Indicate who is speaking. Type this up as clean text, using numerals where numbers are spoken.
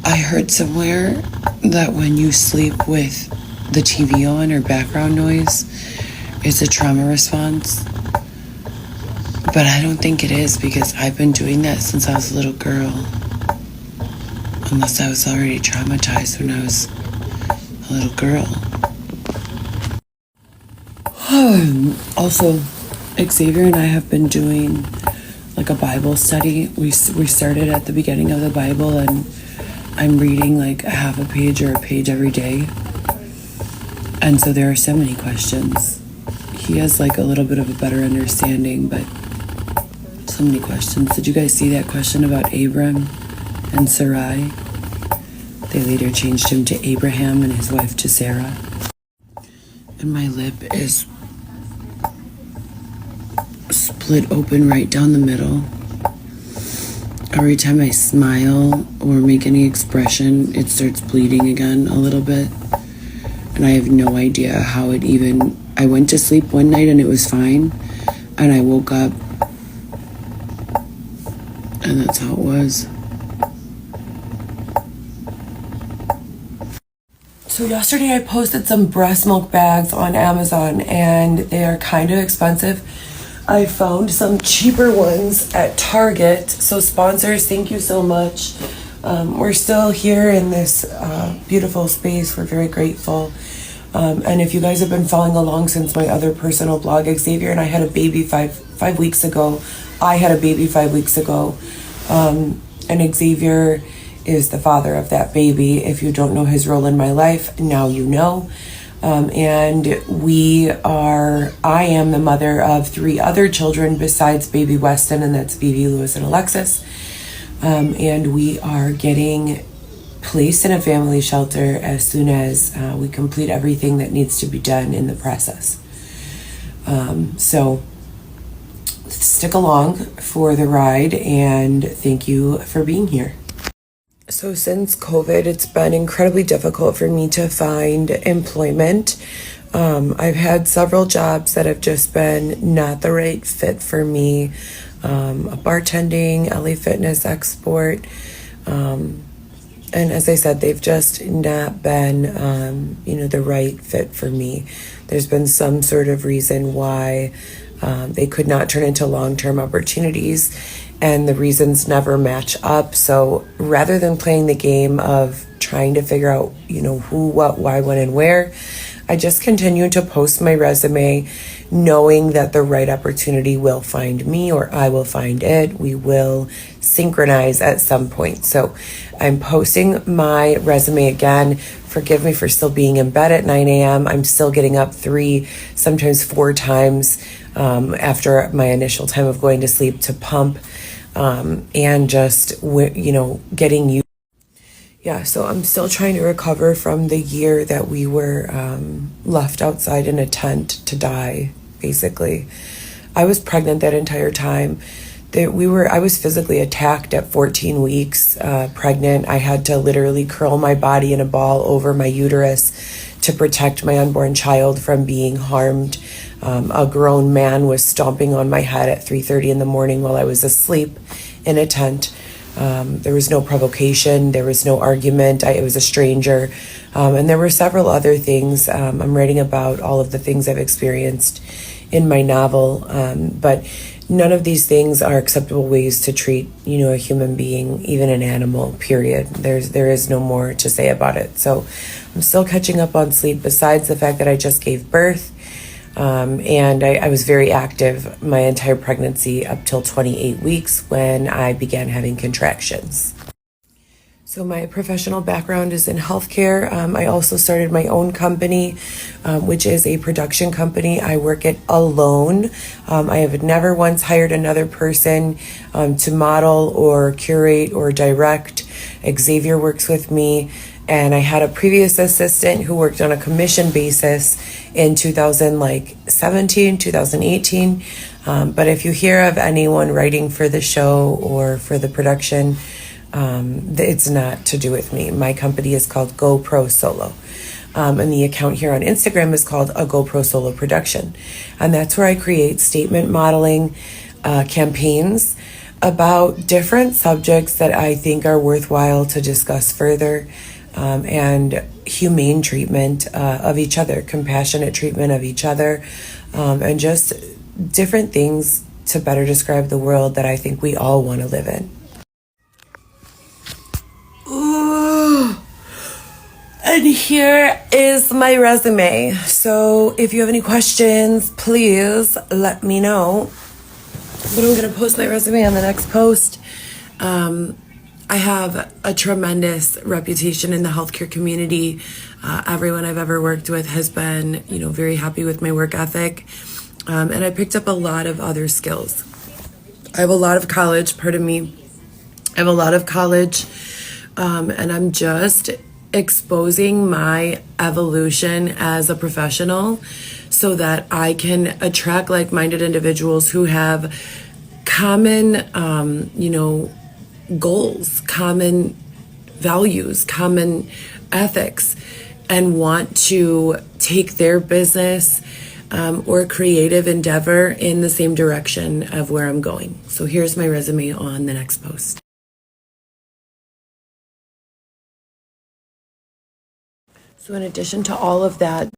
Speaker 1: I heard somewhere that when you sleep with the TV on or background noise, it's a trauma response. But I don't think it is, because I've been doing that since I was a little girl. Unless I was already traumatized when I was a little girl. Also, Xavier and I have been doing like a Bible study. We started at the beginning of the Bible, and I'm reading like a half a page or a page every day. And so there are so many questions. He has like a little bit of a better understanding, but so many questions. Did you guys see that question about Abram and Sarai? They later changed him to Abraham and his wife to Sarah. And my lip is split open right down the middle. Every time I smile or make any expression, it starts bleeding again a little bit. And I have no idea how it even... I went to sleep one night and it was fine. And I woke up and that's how it was. So yesterday I posted some breast milk bags on Amazon, and they are kind of expensive. I found some cheaper ones at Target. So sponsors, thank you so much. We're still here in this beautiful space. We're very grateful. And if you guys have been following along since my other personal blog, Xavier and I had a baby five weeks ago. I had a baby 5 weeks ago. And Xavier is the father of that baby. If you don't know his role in my life, now you know. And I am the mother of 3 other children besides baby Weston, and that's Vivi, Lewis, and Alexis. And we are getting placed in a family shelter as soon as we complete everything that needs to be done in the process. So stick along for the ride, and thank you for being here. So since COVID, it's been incredibly difficult for me to find employment. I've had several jobs that have just been not the right fit for me. A bartending, LA Fitness export. And as I said, they've just not been, the right fit for me. There's been some sort of reason why they could not turn into long-term opportunities, and the reasons never match up. So rather than playing the game of trying to figure out, who, what, why, when, and where, I just continue to post my resume, knowing that the right opportunity will find me, or I will find it. We will synchronize at some point. So I'm posting my resume again. Forgive me for still being in bed at 9 a.m. I'm still getting up 3, sometimes 4 times after my initial time of going to sleep to pump and just, getting used. Yeah, so I'm still trying to recover from the year that we were left outside in a tent to die, basically. I was pregnant that entire time. I was physically attacked at 14 weeks pregnant. I had to literally curl my body in a ball over my uterus to protect my unborn child from being harmed. A grown man was stomping on my head at 3:30 in the morning while I was asleep in a tent. There was no provocation. There was no argument. It was a stranger. And there were several other things. I'm writing about all of the things I've experienced in my novel. But none of these things are acceptable ways to treat, a human being, even an animal, period. There is no more to say about it. So I'm still catching up on sleep, besides the fact that I just gave birth. And I was very active my entire pregnancy up till 28 weeks when I began having contractions. So my professional background is in healthcare. I also started my own company, which is a production company. I work it alone. I have never once hired another person to model or curate or direct. Xavier works with me. And I had a previous assistant who worked on a commission basis in 2017, 2018. But if you hear of anyone writing for the show or for the production, it's not to do with me. My company is called GoPro Solo. And the account here on Instagram is called a GoPro Solo Production. And that's where I create statement modeling campaigns about different subjects that I think are worthwhile to discuss further, and humane treatment of each other, compassionate treatment of each other, and just different things to better describe the world that I think we all want to live in. Ooh. And here is my resume. So if you have any questions, please let me know. But I'm going to post my resume on the next post. I have a tremendous reputation in the healthcare community. Everyone I've ever worked with has been, very happy with my work ethic. And I picked up a lot of other skills. I have a lot of college, pardon me. I have a lot of college, and I'm just exposing my evolution as a professional so that I can attract like-minded individuals who have common, goals, common values, common ethics, and want to take their business or creative endeavor in the same direction of where I'm going. So here's my resume on the next post. So in addition to all of that,